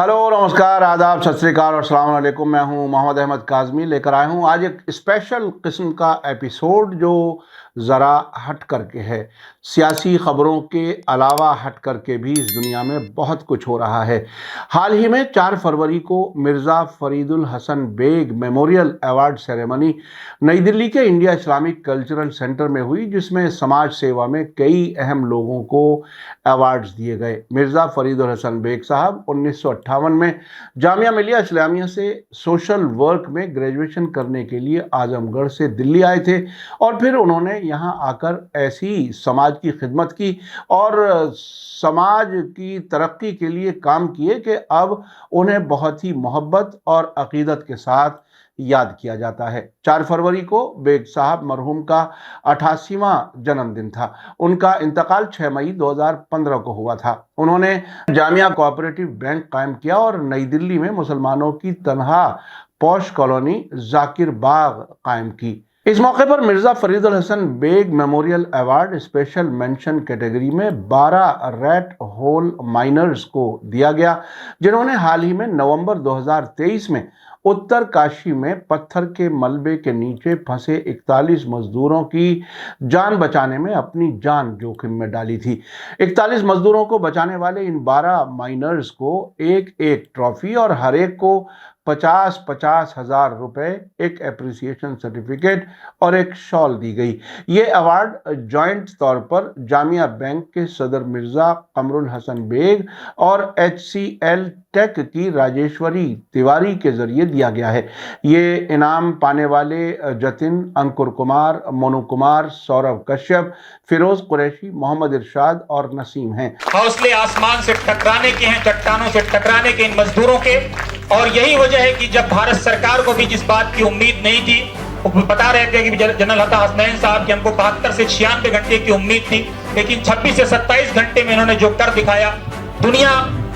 Hello, नमस्कार, आदाब, सत श्री अकाल और अस्सलाम वालेकुम। मैं हूं मोहम्मद अहमद काज़मी, लेकर आया हूं आज एक स्पेशल किस्म का एपिसोड जो ज़रा हट करके है। सियासी ख़बरों के अलावा हट करके भी इस दुनिया में बहुत कुछ हो रहा है। हाल ही में 4 फरवरी को Mirza Faridul Hasan Beg memorial award ceremony New Delhi के इंडिया इस्लामिक कल्चरल सेंटर में हुई, जिसमें समाज सेवा में कई अहम लोगों को अवार्ड्स दिए गए। मिर्ज़ा फ़रीदुल हसन बेग साहब 1958 में जामिया मिलिया इस्लामिया से सोशल वर्क में ग्रेजुएशन करने के लिए आजमगढ़ से दिल्ली आए थे और फिर उन्होंने यहाँ आकर ऐसी समाज की खिदमत की और समाज की तरक्की के लिए काम किए कि अब उन्हें बहुत ही मोहब्बत और अकीदत के साथ याद किया जाता है। 4 फरवरी को बेग साहब मरहूम का 88वां जन्मदिन था। उनका इंतकाल 6 मई 2015 को हुआ था। उन्होंने जामिया कोऑपरेटिव बैंक कायम किया और नई दिल्ली में मुसलमानों की तनहा पॉश कॉलोनी जाकिर बाग कायम की। इस मौके पर Mirza Faridul Hasan Beg memorial award special mention category में 12 रेड होल माइनर्स को दिया गया, जिन्होंने हाल ही में नवंबर 2023 में उत्तर काशी में पत्थर के मलबे के नीचे फंसे 41 मजदूरों की जान बचाने में अपनी जान जोखिम में डाली थी। 41 मजदूरों को बचाने वाले इन 12 माइनर्स को एक एक ट्रॉफी और हर एक को 50-50 हजार रुपए, एक एप्रिसिएशन सर्टिफिकेट और एक शॉल दी गई। ये अवार्ड जॉइंट तौर पर जामिया बैंक के सदर मिर्जा कमरुल हसन बेग और HCL टेक की राजेश्वरी तिवारी के जरिए दिया गया है। ये इनाम पाने वाले जतिन, अंकुर कुमार, मोनू कुमार, सौरभ कश्यप, फिरोज कुरैशी, मोहम्मद इरशाद और नसीम हैं। हौसले आसमान से टकराने के हैं, चट्टानों से टकराने के इन मजदूरों के। और यही वजह है कि जब भारत सरकार को भी जिस बात की उम्मीद नहीं थी, वो बता रहे थे कि जनरल अता हसनैन साहब की हमको 72 से 96 घंटे की उम्मीद थी, लेकिन 26 से 27 घंटे में इन्होंने जो कर दिखाया, दुनिया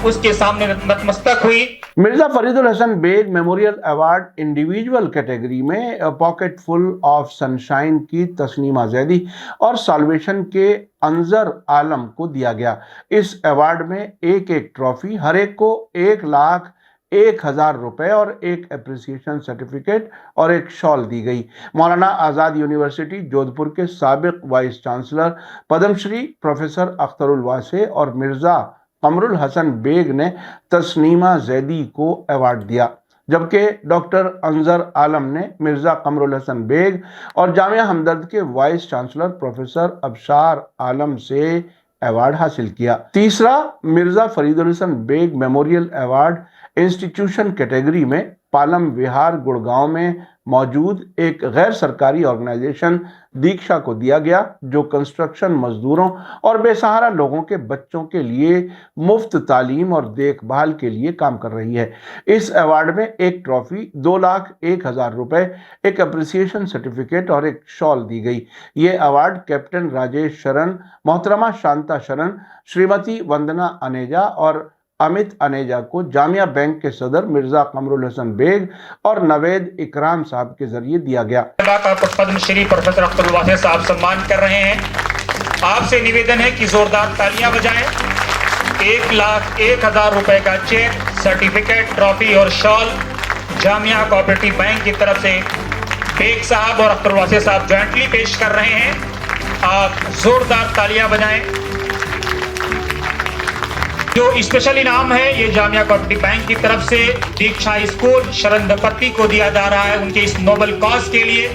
उसके सामने नतमस्तक हुई। Mirza Faridul Hasan Beg memorial award individual category में पॉकेट फुल ऑफ सनशाइन की तस्नीमा जैदी और साल्वेशन के अंजर आलम को दिया गया। इस अवार्ड में एक एक ट्रॉफी, हर एक को 1,01,000 रुपए और एक एप्रिसिएशन सर्टिफिकेट और एक शॉल दी गई। मौलाना आज़ाद यूनिवर्सिटी जोधपुर के साबिक vice chancellor Padmashri professor Akhtarul Wasey और मिर्जा कमरुल हसन बेग ने तस्नीमा जैदी को अवार्ड दिया, जबकि डॉक्टर अंजर आलम ने मिर्जा कमरुल हसन बेग और जामिया हमदर्द के vice chancellor professor Abshar Alam से अवार्ड हासिल किया। तीसरा Mirza Faridul Hasan Beg memorial award institution category में पालम विहार गुड़गांव में मौजूद एक गैर सरकारी ऑर्गेनाइजेशन दीक्षा को दिया गया, जो कंस्ट्रक्शन मजदूरों और बेसहारा लोगों के बच्चों के लिए मुफ्त तालीम और देखभाल के लिए काम कर रही है। इस अवार्ड में एक ट्रॉफी, 2,01,000 रुपए, एक अप्रिसिएशन सर्टिफिकेट और एक शॉल दी गई। ये अवार्ड कैप्टन राजेश शरण, मोहतरमा शांता शरण, श्रीमती वंदना अनेजा और अमित अनेजा को जामिया बैंक के सदर मिर्जा कमरुल हसन बेग और नवेद इकराम साहब के जरिए दिया गया। पद्मश्री प्रोफेसर अख्तरुल वासे साहब सम्मान कर रहे हैं। आपसे निवेदन है कि जोरदार तालियां बजाएं। 1,01,000 रुपए का चेक, सर्टिफिकेट, ट्रॉफी और शॉल जामिया कोऑपरेटिव बैंक की तरफ से बेग साहब और अख्तरुल वासे साहब जॉइंटली पेश कर रहे हैं। आप जोरदार तालियां बजाएं। जो स्पेशल इनाम है, ये जामिया कोऑपरेटिव बैंक की तरफ से दीक्षा स्कूल शरण दंपत्ति को दिया जा रहा है, उनके इस नोबल कॉज के लिए।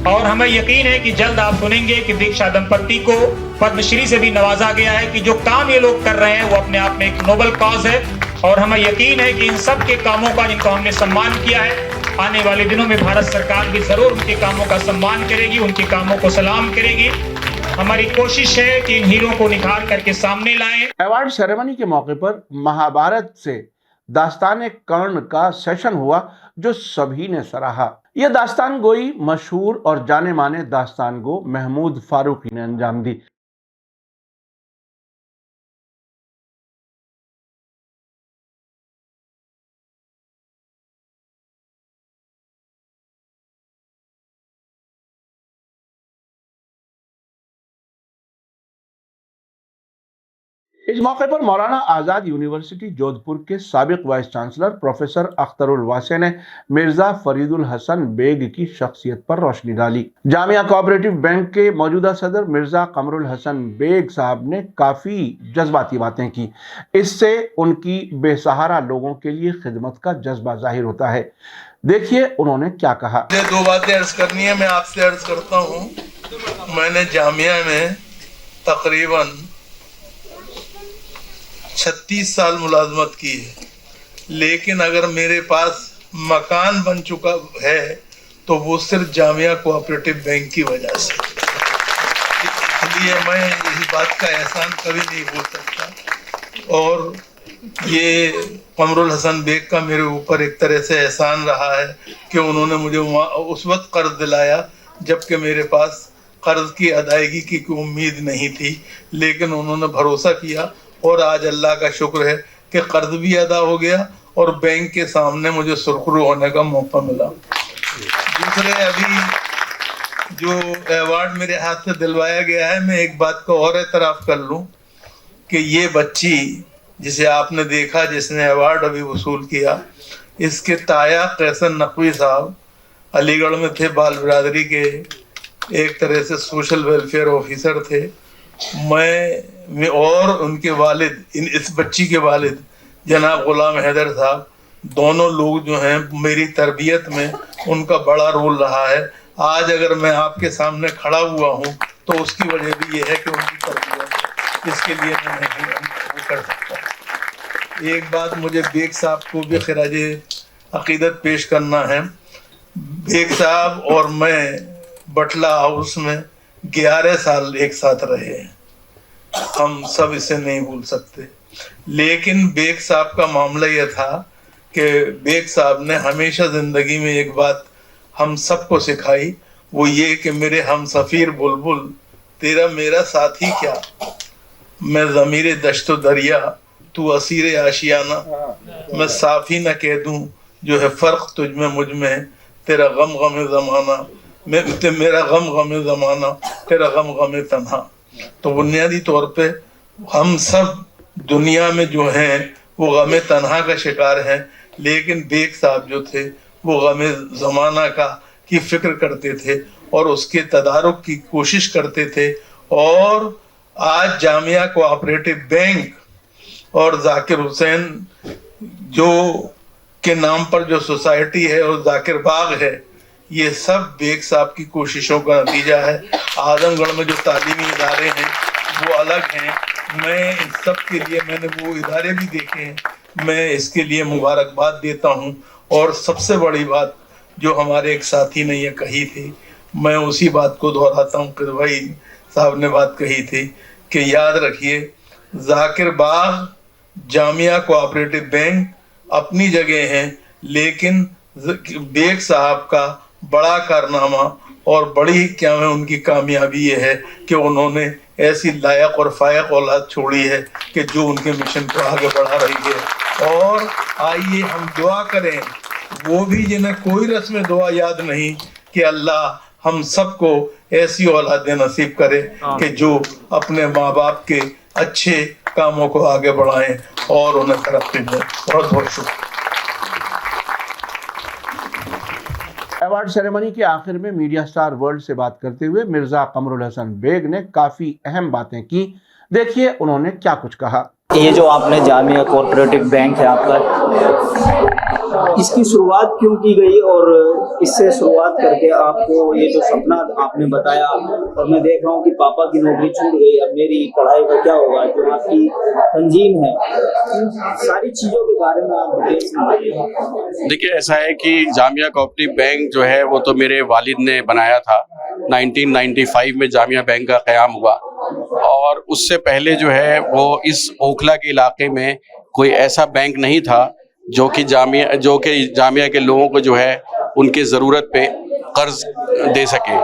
और हमें यकीन है कि जल्द आप सुनेंगे कि दीक्षा दंपत्ति को पद्मश्री से भी नवाजा गया है, कि जो काम ये लोग कर रहे हैं वो अपने आप में एक नोबल कॉज है। और हमें यकीन है कि इन सब के कामों का, जिनको हमने सम्मान किया है, आने वाले दिनों में भारत सरकार भी जरूर उनके कामों का सम्मान करेगी, उनके कामों को सलाम करेगी। हमारी कोशिश है कि इन हीरों को निखार करके सामने लाएं। अवार्ड सेरेमनी के मौके पर महाभारत से दास्तान कर्ण का सेशन हुआ, जो सभी ने सराहा। यह दास्तान गोई मशहूर और जाने माने दास्तान गो महमूद फारूकी ने अंजाम दी। इस मौके पर मौलाना आज़ाद यूनिवर्सिटी जोधपुर के साबिक वाइस चांसलर प्रोफेसर अख्तरुल वासे ने मिर्जा फरीदुल हसन बेग की शख्सियत पर रोशनी डाली। जामिया कोऑपरेटिव बैंक के मौजूदा सदर मिर्जा कमरुल हसन बेग साहब ने काफ़ी जज्बाती बातें की। इससे उनकी बेसहारा लोगों के लिए खिदमत का जज्बा जाहिर होता है। देखिए उन्होंने क्या कहा। मुझे दो बातें अर्ज करनी है, मैं आपसे अर्ज करता हूँ। मैंने जामिया में तकरीबन 36 साल मुलाजमत की है, लेकिन अगर मेरे पास मकान बन चुका है तो वो सिर्फ जामिया कोऑपरेटिव बैंक की वजह से। इसलिए मैं इस बात का एहसान कभी नहीं भूल सकता। और ये कमरुल हसन बेग का मेरे ऊपर एक तरह से एहसान रहा है कि उन्होंने मुझे उस वक्त कर्ज दिलाया जबकि मेरे पास कर्ज की अदायगी की कोई उम्मीद नहीं थी, लेकिन उन्होंने भरोसा किया और आज अल्लाह का शुक्र है कि कर्ज भी अदा हो गया और बैंक के सामने मुझे सुरखरू होने का मौका मिला। दूसरे, अभी जो अवार्ड मेरे हाथ से दिलवाया गया है, मैं एक बात को और एतराफ़ कर लूँ कि ये बच्ची जिसे आपने देखा, जिसने अवार्ड अभी वसूल किया, इसके ताया कैसन नकवी साहब अलीगढ़ में थे, बाल बिरादरी के एक तरह से सोशल वेलफेयर ऑफिसर थे। मैं और उनके वालिद, इस बच्ची के वालिद जनाब गुलाम हैदर साहब, दोनों लोग जो हैं मेरी तरबियत में उनका बड़ा रोल रहा है। आज अगर मैं आपके सामने खड़ा हुआ हूँ तो उसकी वजह भी ये है कि उनकी तरबियत, इसके लिए मैं नहीं कर सकता। एक बात मुझे बेग साहब को भी खिराज अकीदत पेश करना है। बेग साहब और मैं बटला हाउस में 11 साल एक साथ रहे हैं, हम सब इसे नहीं भूल सकते। लेकिन बेग साहब का मामला यह था कि बेग साहब ने हमेशा ज़िंदगी में एक बात हम सबको सिखाई, वो ये कि मेरे हम सफ़ीर बुलबुल तेरा मेरा साथी क्या, मैं ज़मीर दश्तो दरिया तू असीर आशियाना, मैं साफ़ी न कह दूँ जो है फ़र्क तुझ में मुझ में, तेरा गम गम ज़माना मेरा गम गम ज़माना, तेरा गम गम तन्हा। तो बुनियादी तौर पे हम सब दुनिया में जो हैं वो गम तन्हा का शिकार हैं, लेकिन बेग साहब जो थे वो गम ज़माना का की फ़िक्र करते थे और उसके तदारुक की कोशिश करते थे। और आज जामिया कोऑपरेटिव बैंक और जाकिर हुसैन जो के नाम पर जो सोसाइटी है और जाकिर बाग है, ये सब बेग साहब की कोशिशों का नतीजा है। आजमगढ़ में जो तालीमी इदारे हैं वो अलग हैं, मैं इन सब के लिए, मैंने वो इदारे भी देखे हैं, मैं इसके लिए मुबारकबाद देता हूँ। और सबसे बड़ी बात जो हमारे एक साथी ने ये कही थी, मैं उसी बात को दोहराता हूँ कि भाई साहब ने बात कही थी कि याद रखिए जाकिर बाग, जामिया कोऑपरेटिव बैंक अपनी जगह हैं, लेकिन बेग साहब का बड़ा कारनामा और बड़ी क्या है उनकी कामयाबी ये है कि उन्होंने ऐसी लायक और फायक औलाद छोड़ी है कि जो उनके मिशन को आगे बढ़ा रही है। और आइए हम दुआ करें, वो भी जिन्हें कोई रस्म दुआ याद नहीं, कि अल्लाह हम सबको ऐसी औलादें नसीब करे कि जो अपने माँ बाप के अच्छे कामों को आगे बढ़ाएं और उन्हें तरक्की दें। बहुत बहुत शुक्रिया। अवार्ड सेरेमनी के आखिर में मीडिया स्टार वर्ल्ड से बात करते हुए मिर्जा कमरुल हसन बेग ने काफ़ी अहम बातें की। देखिए उन्होंने क्या कुछ कहा। ये जो आपने जामिया कोऑपरेटिव बैंक है आपका, इसकी शुरुआत क्यों की गई और इससे शुरुआत करके आपको ये जो सपना आपने बताया, और मैं देख रहा हूँ कि पापा की नौकरी छूट गई, अब मेरी पढ़ाई का क्या होगा, जो आपकी तंजीम है, सारी चीज़ों के बारे में आप बताइए। देखिए, ऐसा है कि जामिया कोऑपरेटिव बैंक जो है वो तो मेरे वालिद ने बनाया था। 1995 में जामिया बैंक का क़याम हुआ और उससे पहले जो है वो इस ओखला के इलाके में कोई ऐसा बैंक नहीं था जो कि जामिया के लोगों को जो है उनके ज़रूरत पे कर्ज दे सके।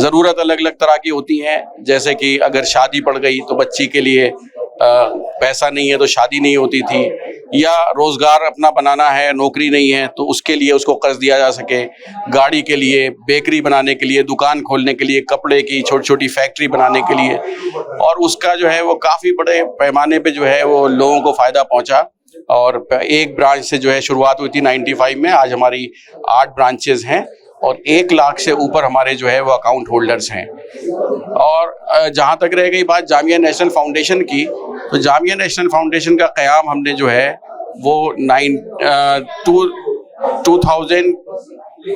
ज़रूरत अलग अलग तरह की होती हैं, जैसे कि अगर शादी पड़ गई तो बच्ची के लिए पैसा नहीं है तो शादी नहीं होती थी, या रोजगार अपना बनाना है, नौकरी नहीं है तो उसके लिए उसको कर्ज दिया जा सके, गाड़ी के लिए, बेकरी बनाने के लिए, दुकान खोलने के लिए, कपड़े की छोटी छोटी फैक्ट्री बनाने के लिए, और उसका जो है वो काफ़ी बड़े पैमाने पे जो है वो लोगों को फ़ायदा पहुंचा। और एक ब्रांच से जो है शुरुआत हुई थी 95 में, आज हमारी 8 ब्रांचेज हैं और 1 लाख से ऊपर हमारे जो है वो अकाउंट होल्डर्स हैं। और जहाँ तक रह गई बात जामिया नेशनल फाउंडेशन की, तो जामिया नेशनल फाउंडेशन का क़याम हमने जो है वो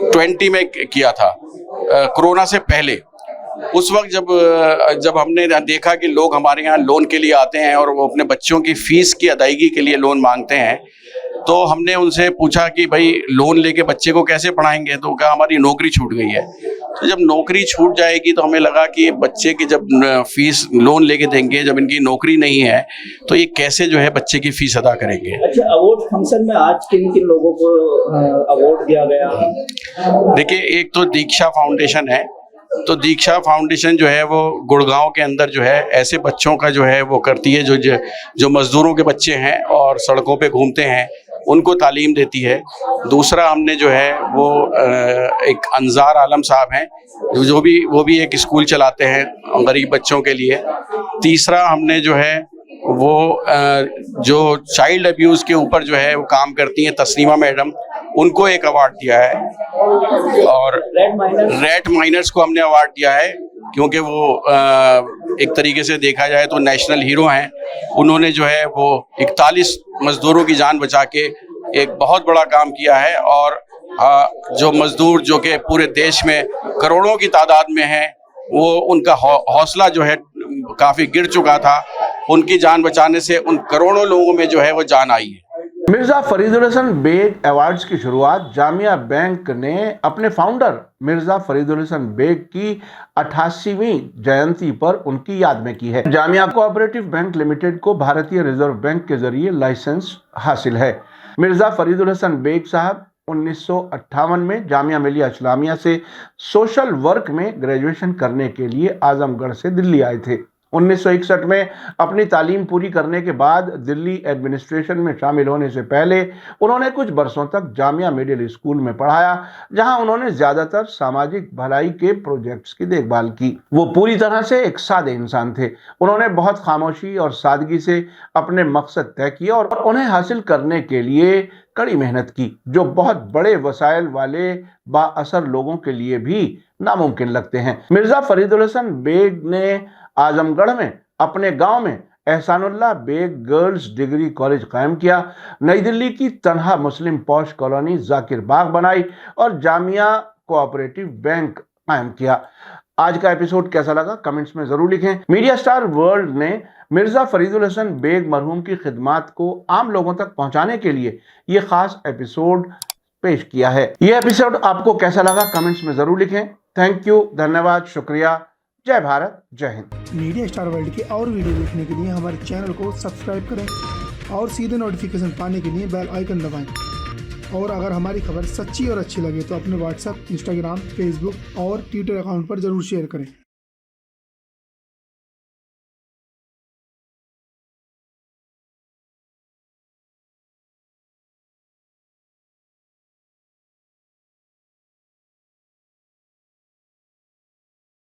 2020 में किया था, कोरोना से पहले। उस वक्त जब हमने देखा कि लोग हमारे यहाँ लोन के लिए आते हैं और वो अपने बच्चों की फीस की अदायगी के लिए लोन मांगते हैं, तो हमने उनसे पूछा कि भाई लोन लेके बच्चे को कैसे पढ़ाएंगे, तो कहा हमारी नौकरी छूट गई है। तो जब नौकरी छूट जाएगी तो हमें लगा कि बच्चे की जब फीस लोन लेके देंगे, जब इनकी नौकरी नहीं है तो ये कैसे जो है बच्चे की फीस अदा करेंगे। अच्छा, अवार्ड फंक्शन में आज किन किन लोगों को अवार्ड दिया गया? देखिए, एक तो दीक्षा फाउंडेशन है, तो दीक्षा फाउंडेशन जो है वो गुड़गांव के अंदर जो है ऐसे बच्चों का जो है वो करती है जो मजदूरों के बच्चे हैं और सड़कों पे घूमते हैं, उनको तालीम देती है। दूसरा हमने जो है वो एक अंजार आलम साहब हैं वो भी एक स्कूल चलाते हैं गरीब बच्चों के लिए। तीसरा हमने जो है वो जो चाइल्ड अब्यूज़ के ऊपर जो है वो काम करती हैं तस्नीमा मैडम, उनको एक अवार्ड दिया है। और रेड माइनर्स को हमने अवार्ड दिया है क्योंकि वो एक तरीके से देखा जाए तो नेशनल हीरो हैं। उन्होंने जो है वो 41 मजदूरों की जान बचा के एक बहुत बड़ा काम किया है। और जो मजदूर जो कि पूरे देश में करोड़ों की तादाद में हैं, वो उनका हौसला जो है काफ़ी गिर चुका था, उनकी जान बचाने से उन करोड़ों लोगों में जो है वो जान आई है। मिर्ज़ा फरीदुल हसन बेग अवार्ड्स की शुरुआत जामिया बैंक ने अपने फाउंडर मिर्ज़ा फरीदुल हसन बेग की 88वीं जयंती पर उनकी याद में की है। जामिया कोऑपरेटिव बैंक लिमिटेड को भारतीय रिजर्व बैंक के जरिए लाइसेंस हासिल है। मिर्ज़ा फरीदुल हसन बेग साहब 1958 में जामिया मिलिया इस्लामिया से सोशल वर्क में ग्रेजुएशन करने के लिए आजमगढ़ से दिल्ली आए थे। 1961 में अपनी तालीम पूरी करने के बाद दिल्ली एडमिनिस्ट्रेशन में शामिल होने से पहले उन्होंने कुछ बरसों तक जामिया मिडिल स्कूल में पढ़ाया, जहां उन्होंने ज़्यादातर सामाजिक भलाई के प्रोजेक्ट्स की देखभाल की। वो पूरी तरह से एक सादे इंसान थे। उन्होंने बहुत खामोशी और सादगी से अपने मकसद तय किए और उन्हें हासिल करने के लिए कड़ी मेहनत की, जो बहुत बड़े वसाइल वाले बाअसर लोगों के लिए भी नामुमकिन लगते हैं। मिर्ज़ा फरीदुल हसन बेग ने आजमगढ़ में अपने गांव में Ehsanullah Baig girls degree college कायम किया, नई दिल्ली की तनहा मुस्लिम पॉश कॉलोनी जाकिर बाग बनाई और जामिया कोऑपरेटिव बैंक कायम किया। आज का एपिसोड कैसा लगा कमेंट्स में जरूर लिखें। मीडिया स्टार वर्ल्ड ने मिर्ज़ा फरीदुल हसन बेग मरहूम की खिदमात को आम लोगों तक पहुंचाने के लिए ये खास एपिसोड पेश किया है। ये एपिसोड आपको कैसा लगा कमेंट्स में जरूर लिखें। थैंक यू, धन्यवाद, शुक्रिया, जय भारत, जय हिंद। मीडिया स्टार वर्ल्ड के और वीडियो देखने के लिए हमारे चैनल को सब्सक्राइब करें और सीधे नोटिफिकेशन पाने के लिए बेल आइकन दबाएं। और अगर हमारी खबर सच्ची और अच्छी लगे तो अपने व्हाट्सएप, इंस्टाग्राम, फेसबुक और ट्विटर अकाउंट पर जरूर शेयर करें।